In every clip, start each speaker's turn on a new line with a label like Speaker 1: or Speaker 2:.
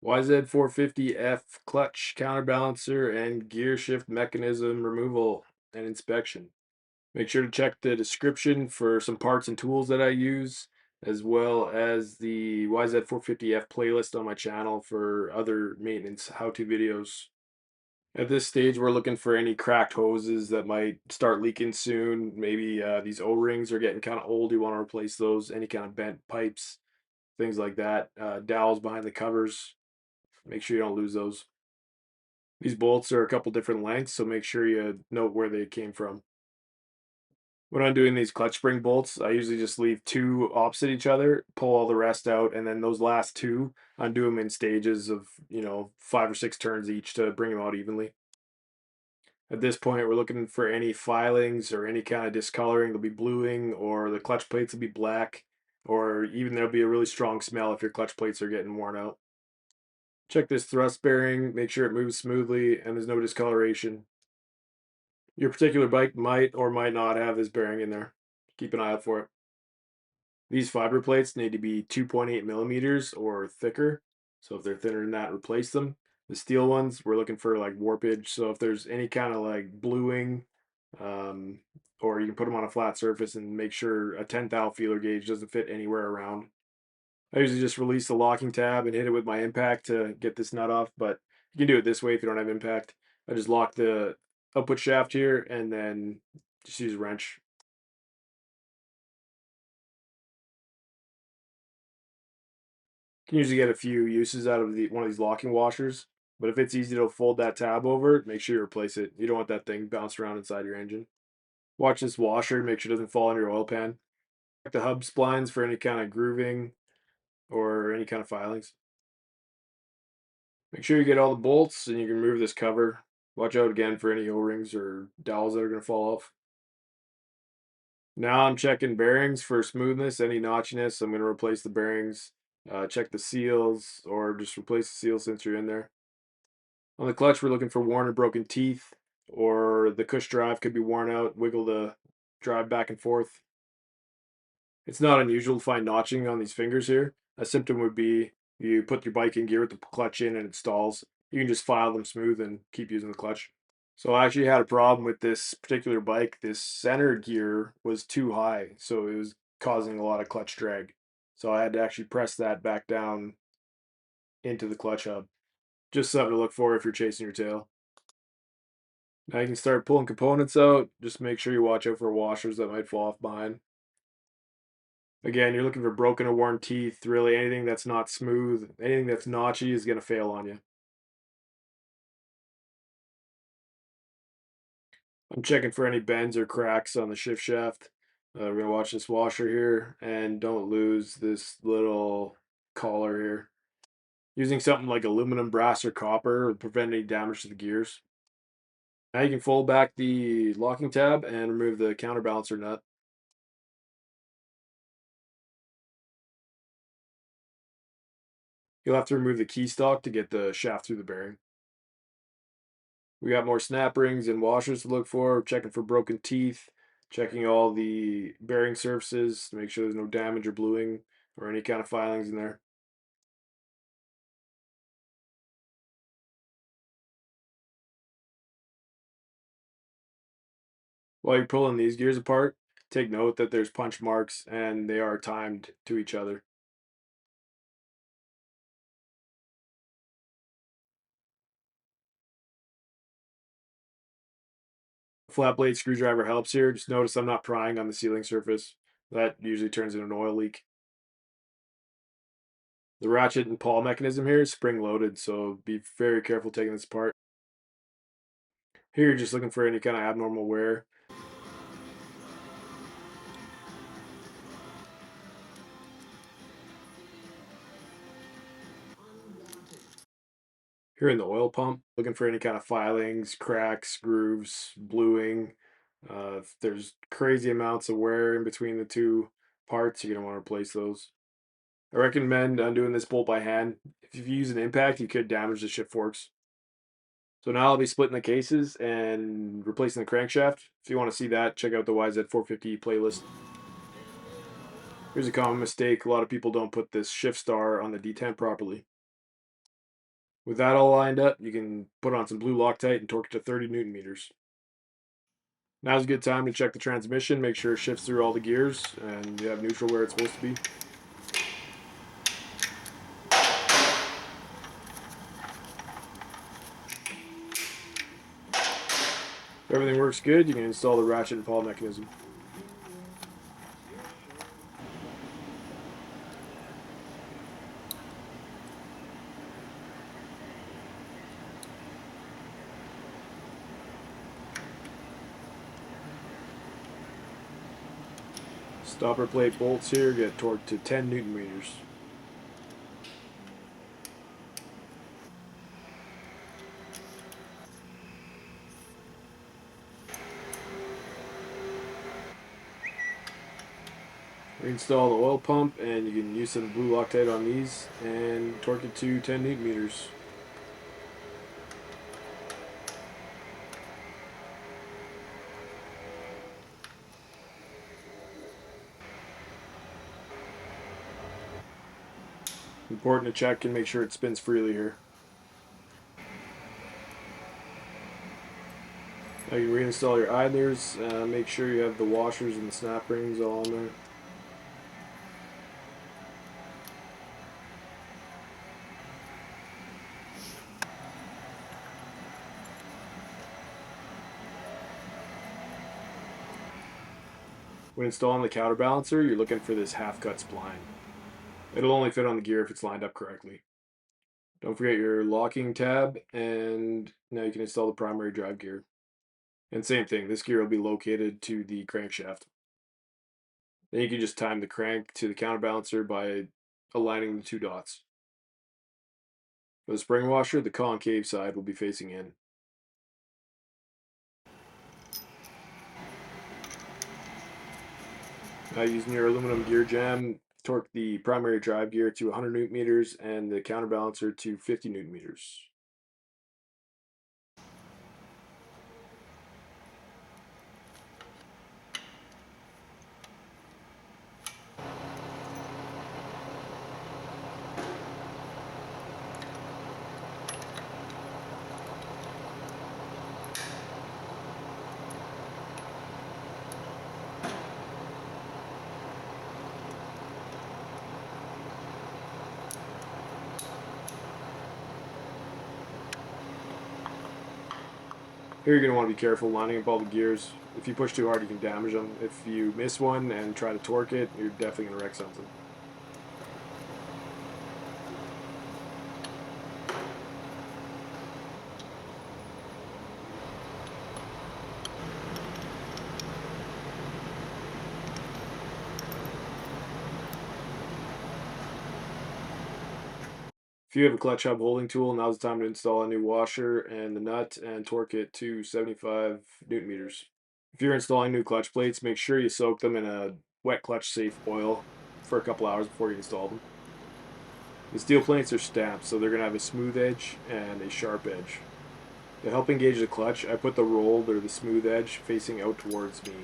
Speaker 1: YZ450F clutch counterbalancer and gear shift mechanism removal and inspection. Make sure to check the description for some parts and tools that I use, as well as the YZ450F playlist on my channel for other maintenance how-to videos. At this stage, we're looking for any cracked hoses that might start leaking soon. Maybe these O-rings are getting kind of old. You want to replace those. Any kind of bent pipes, things like that. Dowels behind the covers. Make sure you don't lose those. These bolts are a couple different lengths, so make sure you note where they came from. When I'm doing these clutch spring bolts, I usually just leave two opposite each other, pull all the rest out, and then those last two, undo them in stages of, 5 or 6 turns each to bring them out evenly. At this point, we're looking for any filings or any kind of discoloring. There'll be bluing, or the clutch plates will be black, or even there'll be a really strong smell if your clutch plates are getting worn out. Check this thrust bearing, make sure it moves smoothly and there's no discoloration. Your particular bike might or might not have this bearing in there. Keep an eye out for it. These fiber plates need to be 2.8 millimeters or thicker. So if they're thinner than that, replace them. The steel ones, we're looking for like warpage. So if there's any kind of like bluing, um, or you can put them on a flat surface and make sure a 10th thou feeler gauge doesn't fit anywhere around. I usually just release the locking tab and hit it with my impact to get this nut off, but you can do it this way if you don't have impact. I just lock the output shaft here and then just use a wrench. You can usually get a few uses out of one of these locking washers, but if it's easy to fold that tab over, make sure you replace it. You don't want that thing bounced around inside your engine. Watch this washer, make sure it doesn't fall in your oil pan. Check the hub splines for any kind of grooving or any kind of filings. Make sure you get all the bolts and you can remove this cover. Watch out again for any O-rings or dowels that are going to fall off. Now I'm checking bearings for smoothness, any notchiness. I'm going to replace the bearings, check the seals, or just replace the seals since you're in there. On the clutch, we're looking for worn or broken teeth, or the cush drive could be worn out. Wiggle the drive back and forth. It's not unusual to find notching on these fingers here. A symptom would be you put your bike in gear with the clutch in and it stalls. You can just file them smooth and keep using the clutch. So I actually had a problem with this particular bike. This center gear was too high, so it was causing a lot of clutch drag. So I had to actually press that back down into the clutch hub. Just something to look for if you're chasing your tail. Now you can start pulling components out. Just make sure you watch out for washers that might fall off behind. Again, you're looking for broken or worn teeth. Really, anything that's not smooth, anything that's notchy is going to fail on you. I'm checking for any bends or cracks on the shift shaft. We're going to watch this washer here and don't lose this little collar here. Using something like aluminum, brass, or copper will prevent any damage to the gears. Now you can fold back the locking tab and remove the counterbalancer nut. You'll have to remove the key stock to get the shaft through the bearing. We got more snap rings and washers to look for, checking for broken teeth, checking all the bearing surfaces to make sure there's no damage or bluing or any kind of filings in there. While you're pulling these gears apart, take note that there's punch marks and they are timed to each other. Flat blade screwdriver helps here. Just notice I'm not prying on the sealing surface. That usually turns into an oil leak. The ratchet and pawl mechanism here is spring loaded, so be very careful taking this apart. Here you're just looking for any kind of abnormal wear. Here in the oil pump, looking for any kind of filings, cracks, grooves, bluing. If there's crazy amounts of wear in between the two parts, you're going to want to replace those. I recommend undoing this bolt by hand. If you use an impact, you could damage the shift forks. So now I'll be splitting the cases and replacing the crankshaft. If you want to see that, check out the YZ450 playlist. Here's a common mistake. A lot of people don't put this shift star on the detent properly. With that all lined up, you can put on some blue Loctite and torque it to 30 Newton meters. Now's a good time to check the transmission, make sure it shifts through all the gears and you have neutral where it's supposed to be. If everything works good, you can install the ratchet and pawl mechanism. Stopper plate bolts here get torqued to 10 Newton meters. Reinstall the oil pump, and you can use some blue Loctite on these and torque it to 10 Newton meters. Important to check and make sure it spins freely here. Now you reinstall your idlers, make sure you have the washers and the snap rings all on there. When installing the counterbalancer, you're looking for this half-cut spline. It'll only fit on the gear if it's lined up correctly. Don't forget your locking tab, and now you can install the primary drive gear. And same thing, this gear will be located to the crankshaft. Then you can just time the crank to the counterbalancer by aligning the two dots. For the spring washer, the concave side will be facing in. Now using your aluminum gear jam, torque the primary drive gear to 100 Newton meters and the counterbalancer to 50 Newton meters. Here you're going to want to be careful lining up all the gears. If you push too hard, you can damage them. If you miss one and try to torque it, you're definitely going to wreck something. If you have a clutch hub holding tool, now's the time to install a new washer and the nut and torque it to 75 Newton meters. If you're installing new clutch plates, make sure you soak them in a wet clutch safe oil for a couple hours before you install them. The steel plates are stamped, so they're going to have a smooth edge and a sharp edge. To help engage the clutch, I put the rolled or the smooth edge facing out towards me.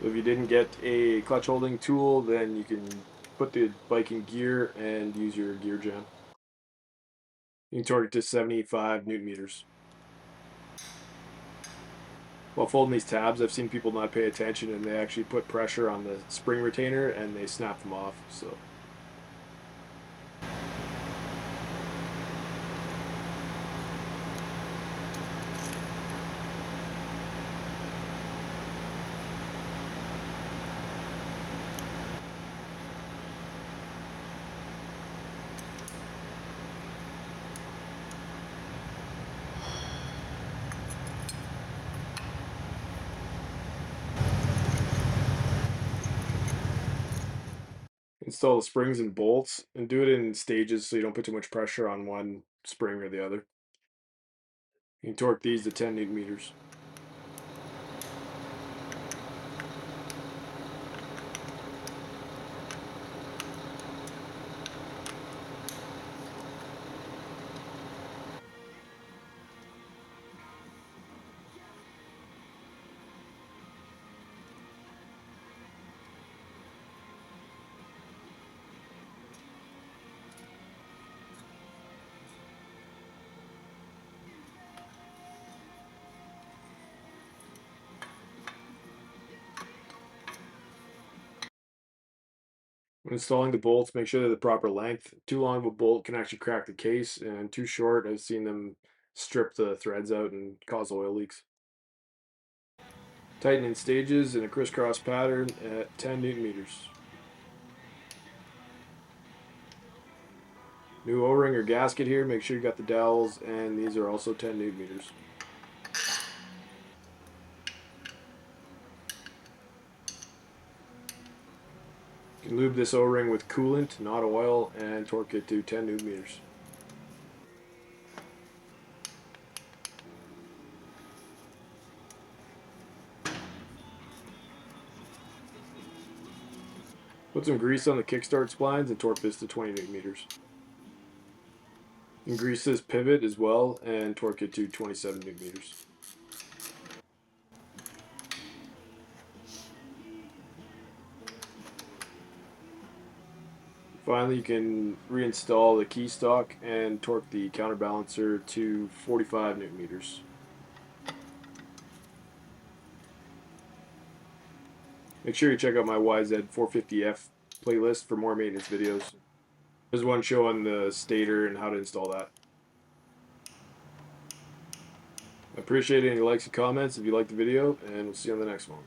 Speaker 1: So if you didn't get a clutch holding tool, then you can put the bike in gear and use your gear jam. You can torque it to 75 Newton meters. While folding these tabs, I've seen people not pay attention and they actually put pressure on the spring retainer and they snap them off. So install the springs and bolts and do it in stages so you don't put too much pressure on one spring or the other. You can torque these to 10 Newton meters. When installing the bolts, make sure they're the proper length. Too long of a bolt can actually crack the case, and too short, I've seen them strip the threads out and cause oil leaks. Tighten in stages in a crisscross pattern at 10 newton meters. New O-ring or gasket here, make sure you got the dowels, and these are also 10 newton meters. You can lube this O-ring with coolant, not oil, and torque it to 10 newton meters. Put some grease on the kickstart splines and torque this to 20 newton meters. You can grease this pivot as well and torque it to 27 newton meters. Finally, you can reinstall the key stock and torque the counterbalancer to 45 newton meters. Make sure you check out my YZ450F playlist for more maintenance videos. There's one showing the stator and how to install that. I appreciate any likes and comments if you like the video, and we'll see you on the next one.